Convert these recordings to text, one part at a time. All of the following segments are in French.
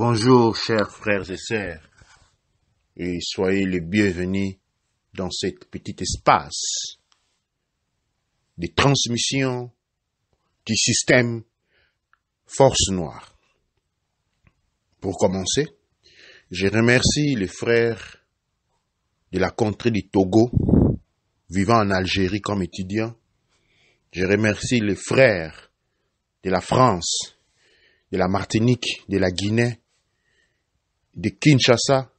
Bonjour chers frères et sœurs, et soyez les bienvenus dans cet petit espace de transmission du système Force Noire. Pour commencer, je remercie les frères de la contrée du Togo, vivant en Algérie comme étudiants. Je remercie les frères de la France, de la Martinique, de la Guinée, de Kinshasa,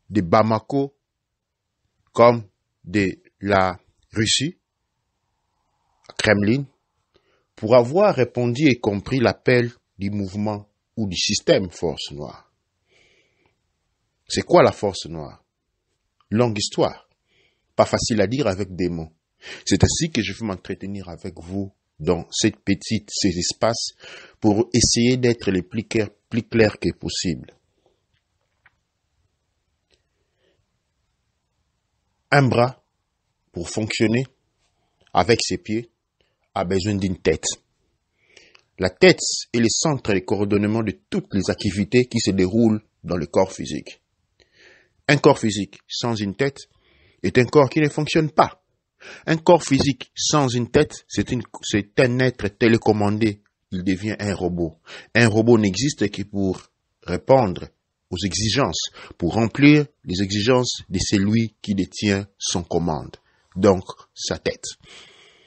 de Bamako, comme de la Russie, Kremlin, pour avoir répondu et compris l'appel du mouvement ou du système Force Noire. C'est quoi la Force Noire? Longue histoire, pas facile à dire avec des mots. C'est ainsi que je veux m'entretenir avec vous dans ces espaces pour essayer d'être le plus clair que possible. Un bras, pour fonctionner avec ses pieds, a besoin d'une tête. La tête est le centre de coordonnement de toutes les activités qui se déroulent dans le corps physique. Un corps physique sans une tête est un corps qui ne fonctionne pas. Un corps physique sans une tête, c'est un être télécommandé. Il devient un robot. Un robot n'existe que pour répondre aux exigences, pour remplir les exigences de celui qui détient son commande, donc sa tête.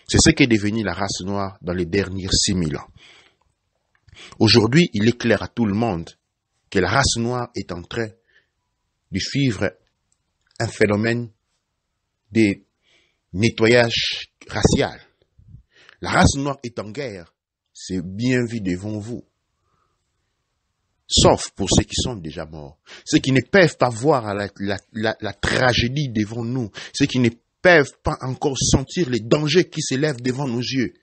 C'est ce qu'est devenue la race noire dans les derniers 6000 ans. Aujourd'hui, il est clair à tout le monde que la race noire est en train de vivre un phénomène de nettoyage racial. La race noire est en guerre, c'est bien vu devant vous. Sauf pour ceux qui sont déjà morts, ceux qui ne peuvent pas voir la tragédie devant nous, ceux qui ne peuvent pas encore sentir les dangers qui s'élèvent devant nos yeux.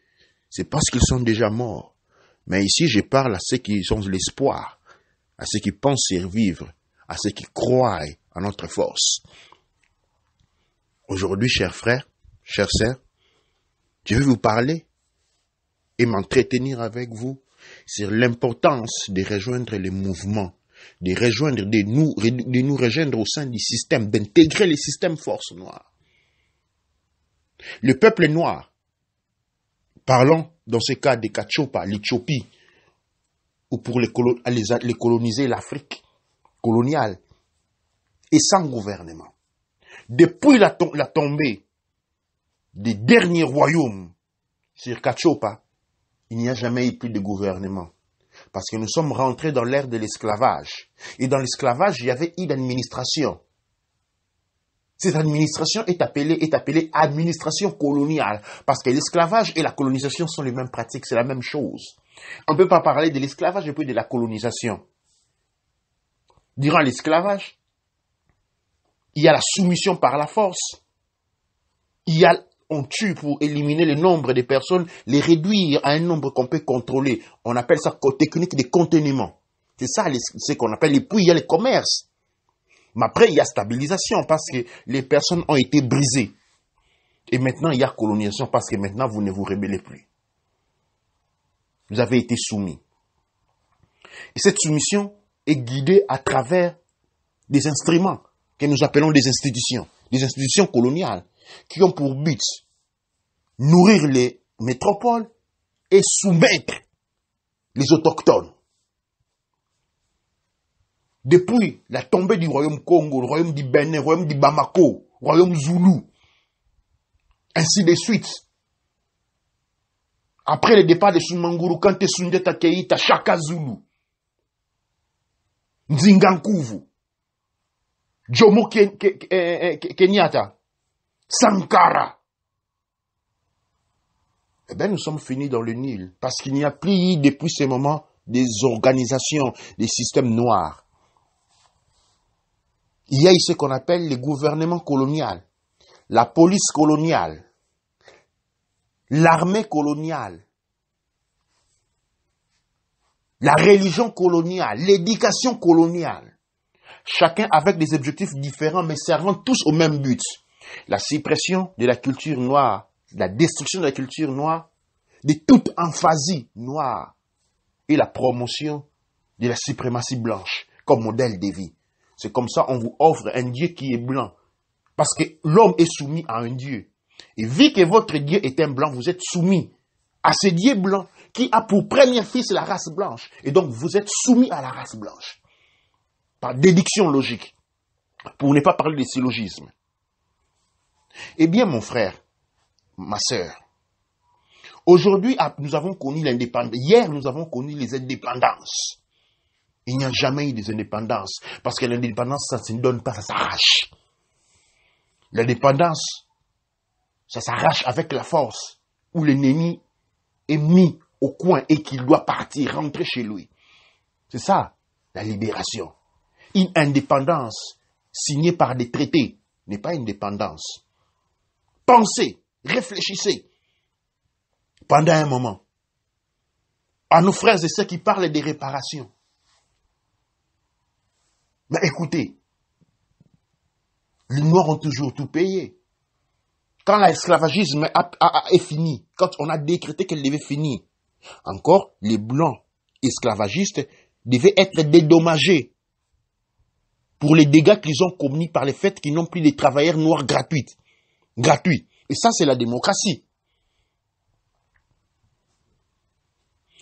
C'est parce qu'ils sont déjà morts. Mais ici, je parle à ceux qui ont l'espoir, à ceux qui pensent survivre, à ceux qui croient en notre force. Aujourd'hui, chers frères, chères sœurs, je vais vous parler et m'entretenir avec vous sur l'importance de rejoindre les mouvements, de nous rejoindre au sein du système, d'intégrer le système Force Noire. Le peuple noir, parlons dans ce cas des Kachopa, l'Éthiopie, ou pour les coloniser l'Afrique coloniale, est sans gouvernement. Depuis la tombée des derniers royaumes sur Kachopa, il n'y a jamais eu plus de gouvernement. Parce que nous sommes rentrés dans l'ère de l'esclavage. Et dans l'esclavage, il y avait une administration. Cette administration est appelée administration coloniale. Parce que l'esclavage et la colonisation sont les mêmes pratiques, c'est la même chose. On ne peut pas parler de l'esclavage et puis de la colonisation. Durant l'esclavage, il y a la soumission par la force. On tue pour éliminer le nombre de personnes, les réduire à un nombre qu'on peut contrôler. On appelle ça technique de conteniment. C'est ça ce qu'on appelle. Et puis il y a le commerce. Mais après, il y a stabilisation parce que les personnes ont été brisées. Et maintenant, il y a colonisation parce que maintenant, vous ne vous rebellez plus. Vous avez été soumis. Et cette soumission est guidée à travers des instruments que nous appelons des institutions coloniales, qui ont pour but nourrir les métropoles et soumettre les autochtones. Depuis la tombée du royaume Congo, le royaume du Bénin, le royaume du Bamako, le royaume Zoulou, ainsi de suite. Après le départ de Soumanguru, Kante Sundiata Keïta, Shaka Zulu, Nzingankuvu, Jomo Kenyatta, Sankara. Eh bien, nous sommes finis dans le Nil, parce qu'il n'y a plus, depuis ce moment, des organisations, des systèmes noirs. Il y a ce qu'on appelle le gouvernement colonial, la police coloniale, l'armée coloniale, la religion coloniale, l'éducation coloniale. Chacun avec des objectifs différents, mais servant tous au même but. La suppression de la culture noire, la destruction de la culture noire, de toute emphasie noire, et la promotion de la suprématie blanche. comme modèle de vie. C'est comme ça on vous offre un Dieu qui est blanc. Parce que l'homme est soumis à un Dieu. Et vu que votre Dieu est un blanc, vous êtes soumis à ce Dieu blanc qui a pour premier fils la race blanche. Et donc vous êtes soumis à la race blanche. Par déduction logique. Pour ne pas parler de syllogisme. Eh bien mon frère, ma sœur, aujourd'hui nous avons connu l'indépendance. Hier nous avons connu les indépendances. Il n'y a jamais eu des indépendances. Parce que l'indépendance, ça ne se donne pas, ça s'arrache. L'indépendance, ça s'arrache avec la force. Où l'ennemi est mis au coin et qu'il doit partir, rentrer chez lui. C'est ça, la libération. Une indépendance signée par des traités n'est pas une indépendance. Pensez, réfléchissez pendant un moment à nos frères et sœurs qui parlent des réparations. Mais écoutez, les Noirs ont toujours tout payé. Quand l'esclavagisme est fini, quand on a décrété qu'elle devait finir, encore, les Blancs esclavagistes devaient être dédommagés pour les dégâts qu'ils ont commis par le fait qu'ils n'ont plus de travailleurs noirs gratuits. Et ça, c'est la démocratie.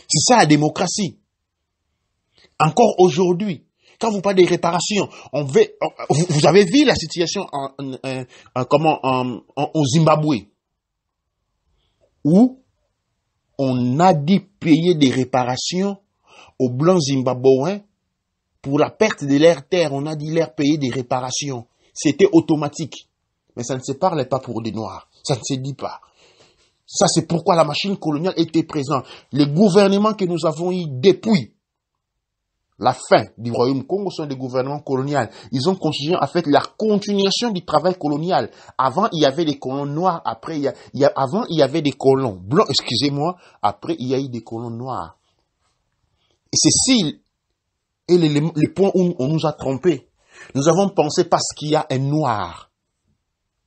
C'est ça la démocratie. Encore aujourd'hui, quand vous parlez des réparations, vous avez vu la situation au Zimbabwe, où on a dû payer des réparations aux Blancs zimbabwéens pour la perte de leurs terres. On a dû leur payer des réparations. C'était automatique. Mais ça ne se parlait pas pour des Noirs. Ça ne se dit pas. Ça, c'est pourquoi la machine coloniale était présente. Les gouvernements que nous avons eus depuis la fin du Royaume Congo sont des gouvernements coloniaux. Ils ont continué à faire la continuation du travail colonial. Avant, il y avait des colons noirs. Après, avant, il y avait des colons blancs. Excusez-moi. Après, il y a eu des colons noirs. Et ceci est le point où on nous a trompés. Nous avons pensé parce qu'il y a un noir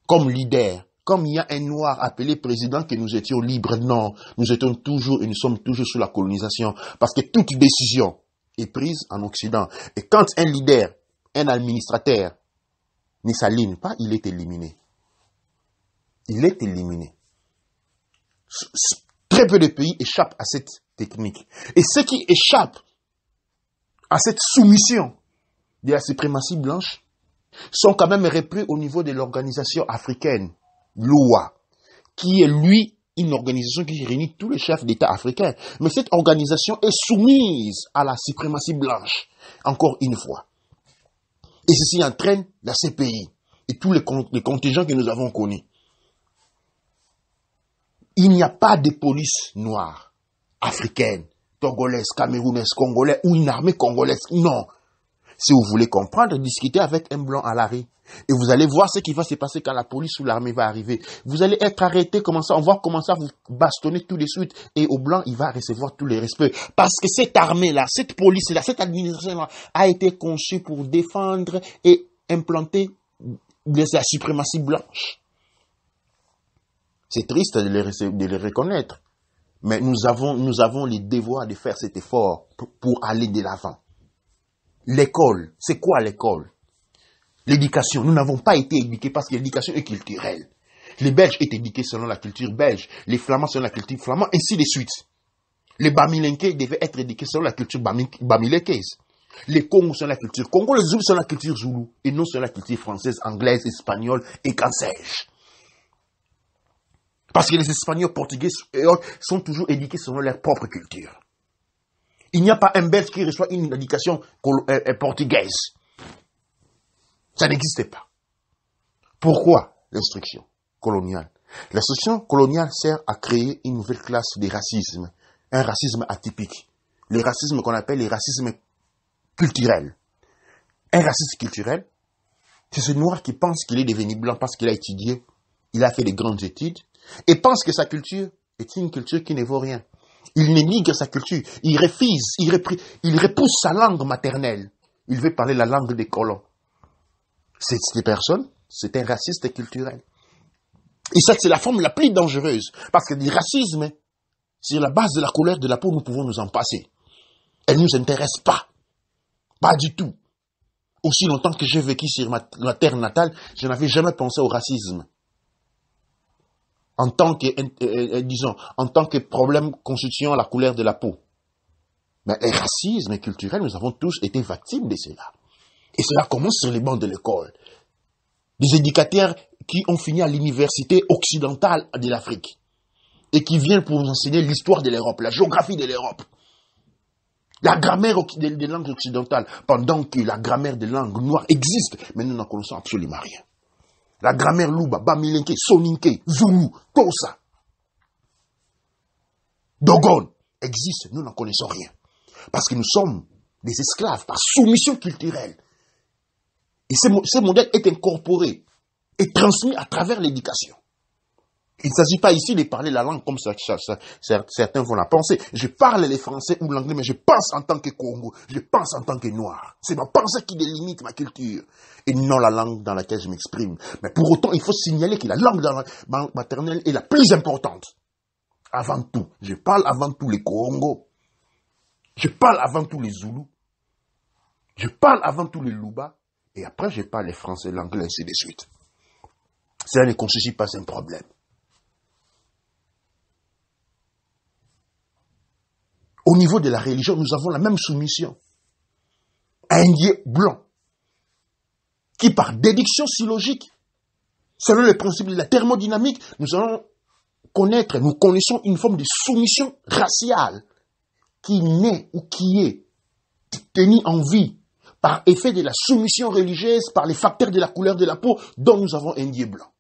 comme leader, comme il y a un noir appelé président, que nous étions libres. Non, nous étions toujours et nous sommes toujours sous la colonisation. Parce que toute décision est prise en Occident. Et quand un leader, un administrateur ne s'aligne pas, il est éliminé. Il est éliminé. Très peu de pays échappent à cette technique. Et ceux qui échappent à cette soumission de la suprématie blanche sont quand même repris au niveau de l'organisation africaine, l'OA, qui est, lui, une organisation qui réunit tous les chefs d'État africains. Mais cette organisation est soumise à la suprématie blanche, encore une fois. Et ceci entraîne la CPI et tous les contingents que nous avons connus. Il n'y a pas de police noire, africaine, togolaise, camerounaise, congolaise ou une armée congolaise. Non. Si vous voulez comprendre, discutez avec un blanc à l'arrêt. Et vous allez voir ce qui va se passer quand la police ou l'armée va arriver. Vous allez être arrêté, on va commencer à vous bastonner tout de suite. Et au blanc, il va recevoir tous les respects. Parce que cette armée-là, cette police-là, cette administration-là a été conçue pour défendre et implanter la suprématie blanche. C'est triste de les reconnaître. Mais nous avons les devoirs de faire cet effort pour aller de l'avant. L'école, c'est quoi l'école? L'éducation, nous n'avons pas été éduqués parce que l'éducation est culturelle. Les Belges étaient éduqués selon la culture belge, les Flamands selon la culture flamande, ainsi de suite. Les Bamilenkais devaient être éduqués selon la culture bamilenkaise. Les Congos selon la culture Congo, les Zoulous selon la culture Zoulou, et non selon la culture française, anglaise, espagnole, et qu'en sais-je. Parce que les Espagnols, Portugais et autres sont toujours éduqués selon leur propre culture. Il n'y a pas un Belge qui reçoit une éducation portugaise. Ça n'existe pas. Pourquoi l'instruction coloniale? L'instruction coloniale sert à créer une nouvelle classe de racisme. Un racisme atypique. Le racisme qu'on appelle le racisme culturel. Un racisme culturel, c'est ce noir qui pense qu'il est devenu blanc parce qu'il a étudié, il a fait de grandes études, et pense que sa culture est une culture qui ne vaut rien. Il néglige sa culture, il refuse, il repousse sa langue maternelle. Il veut parler la langue des colons. Cette personne, c'est un raciste culturel. Et ça, c'est la forme la plus dangereuse. Parce que du racisme, sur la base de la couleur de la peau, nous pouvons nous en passer. Elle ne nous intéresse pas. Pas du tout. Aussi longtemps que j'ai vécu sur ma terre natale, je n'avais jamais pensé au racisme. En tant que, disons, en tant que problème constituant la couleur de la peau. Mais le racisme culturel, nous avons tous été victimes de cela. Et cela commence sur les bancs de l'école. Des éducateurs qui ont fini à l'université occidentale de l'Afrique et qui viennent pour nous enseigner l'histoire de l'Europe, la géographie de l'Europe, la grammaire des langues occidentales, pendant que la grammaire des langues noires existe, mais nous n'en connaissons absolument rien. La grammaire Luba, Bamilenke, Soninke, Zulu, Tosa, Dogon existe, nous n'en connaissons rien. Parce que nous sommes des esclaves par soumission culturelle. Et ce modèle est incorporé et transmis à travers l'éducation. Il ne s'agit pas ici de parler la langue comme certains vont la penser. Je parle le français ou l'anglais, mais je pense en tant que Congo, je pense en tant que noir. C'est ma pensée qui délimite ma culture et non la langue dans laquelle je m'exprime. Mais pour autant, il faut signaler que la langue maternelle est la plus importante. Avant tout, je parle avant tout les Congo, je parle avant tout les Zoulous, je parle avant tout les Luba, et après je parle les français, l'anglais, ainsi de suite. Cela ne constitue pas un problème. Au niveau de la religion, nous avons la même soumission. Un Dieu blanc, qui par déduction syllogique, selon le principe de la thermodynamique, nous connaissons une forme de soumission raciale qui naît ou qui est tenue en vie par effet de la soumission religieuse, par les facteurs de la couleur de la peau, dont nous avons un Dieu blanc.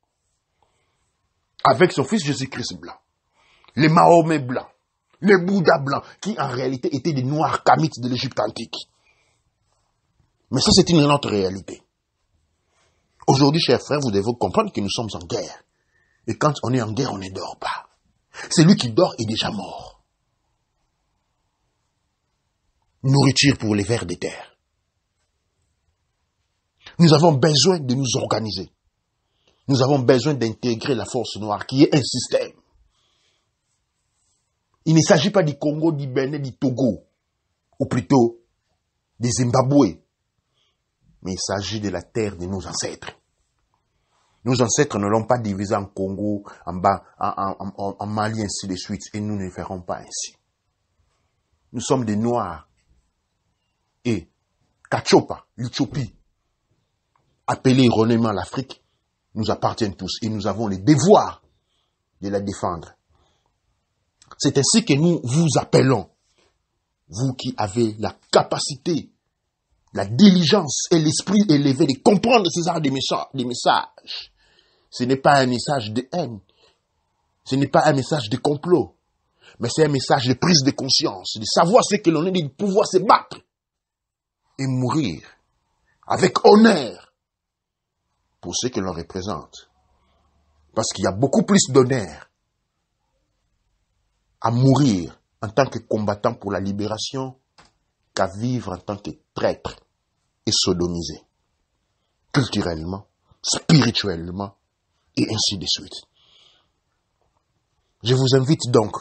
Avec son fils Jésus-Christ blanc, les Mahomet blancs, les Bouddha blancs, qui en réalité étaient des noirs kamites de l'Égypte antique. Mais ça, c'est une autre réalité. Aujourd'hui, chers frères, vous devez comprendre que nous sommes en guerre. Et quand on est en guerre, on ne dort pas. Celui qui dort est déjà mort. Nourriture pour les vers des terres. Nous avons besoin de nous organiser. Nous avons besoin d'intégrer la force noire, qui est un système. Il ne s'agit pas du Congo, du Bénin, du Togo, ou plutôt du Zimbabwe, mais il s'agit de la terre de nos ancêtres. Nos ancêtres ne l'ont pas divisé en Congo, en Mali, ainsi de suite, et nous ne le ferons pas ainsi. Nous sommes des Noirs, et Kachopa, l'Éthiopie, appelée erronément l'Afrique, nous appartiennent tous, et nous avons le devoir de la défendre. C'est ainsi que nous vous appelons, vous qui avez la capacité, la diligence et l'esprit élevé de comprendre ces genres de messages. Ce n'est pas un message de haine, ce n'est pas un message de complot, mais c'est un message de prise de conscience, de savoir ce que l'on est, de pouvoir se battre et mourir avec honneur pour ce que l'on représente. Parce qu'il y a beaucoup plus d'honneur à mourir en tant que combattant pour la libération qu'à vivre en tant que traître et sodomisé, culturellement, spirituellement, et ainsi de suite. Je vous invite donc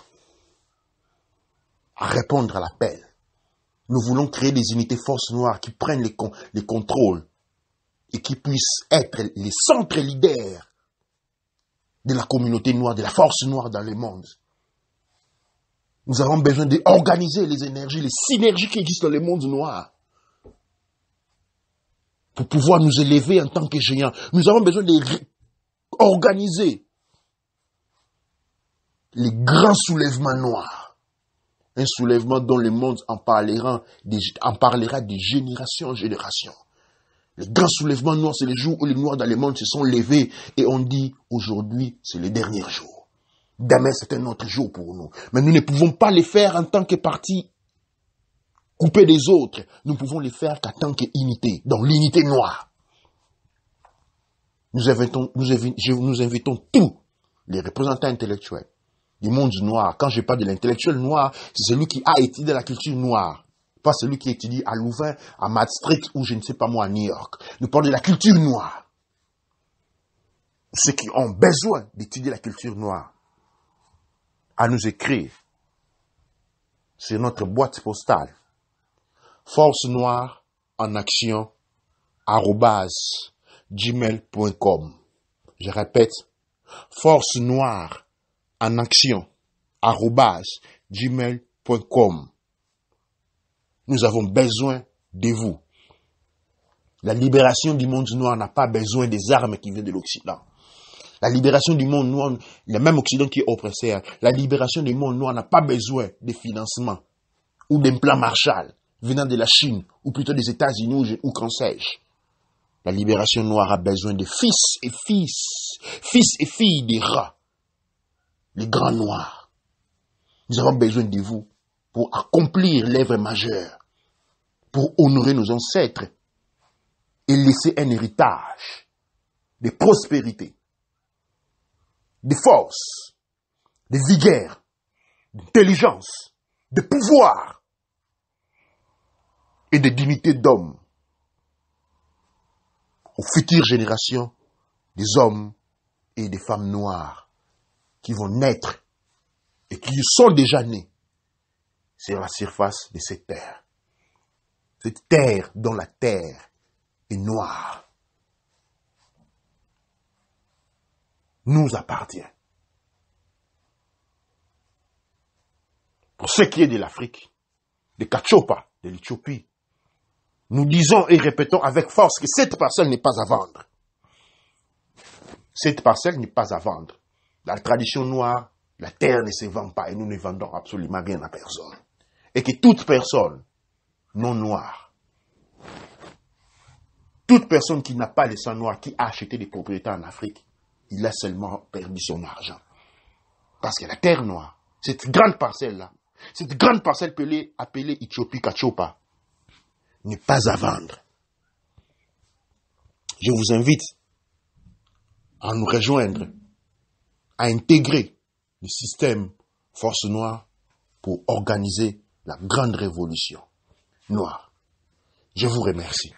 à répondre à l'appel. Nous voulons créer des unités forces noires qui prennent les contrôles et qui puissent être les centres leaders de la communauté noire, de la force noire dans le monde. Nous avons besoin d'organiser les énergies, les synergies qui existent dans le monde noir pour pouvoir nous élever en tant que géants. Nous avons besoin d'organiser les grands soulèvements noirs. Un soulèvement dont le monde en parlera de génération en génération. Les grands soulèvements noirs, c'est les jours où les noirs dans le monde se sont levés et on dit aujourd'hui, c'est le dernier jour. Demain, c'est un autre jour pour nous. Mais nous ne pouvons pas les faire en tant que parti coupé des autres. Nous pouvons les faire qu'en tant qu'unité, dans l'unité noire. Nous invitons tous les représentants intellectuels du monde noir. Quand je parle de l'intellectuel noir, c'est celui qui a étudié la culture noire. Pas celui qui étudie à Louvain, à Maastricht ou je ne sais pas moi à New York. Nous parlons de la culture noire. Ceux qui ont besoin d'étudier la culture noire, à nous écrire sur notre boîte postale. Force noire en action, gmail.com. Je répète, force noire en action gmail.com. Nous avons besoin de vous. La libération du monde noir n'a pas besoin des armes qui viennent de l'Occident. La libération du monde noir, le même Occident qui est oppresseur, la libération du monde noir n'a pas besoin de financement ou d'un plan Marshall venant de la Chine ou plutôt des États-Unis ou qu'en sais-je. La libération noire a besoin de fils et filles des rats, les grands noirs. Nous avons besoin de vous pour accomplir l'œuvre majeure, pour honorer nos ancêtres et laisser un héritage de prospérité, de force, de vigueur, d'intelligence, de pouvoir et de dignité d'homme aux futures générations des hommes et des femmes noires qui vont naître et qui sont déjà nés sur la surface de cette terre. Cette terre dont la terre est noire nous appartient. Pour ce qui est de l'Afrique, de Kachopa, de l'Éthiopie, nous disons et répétons avec force que cette parcelle n'est pas à vendre. Cette parcelle n'est pas à vendre. Dans la tradition noire, la terre ne se vend pas et nous ne vendons absolument rien à personne. Et que toute personne non noire, toute personne qui n'a pas le sang noir, qui a acheté des propriétés en Afrique, il a seulement perdu son argent. Parce que la terre noire, cette grande parcelle-là, cette grande parcelle appelée Éthiopie Kachopa, n'est pas à vendre. Je vous invite à nous rejoindre, à intégrer le système Force Noire pour organiser la grande révolution noire. Je vous remercie.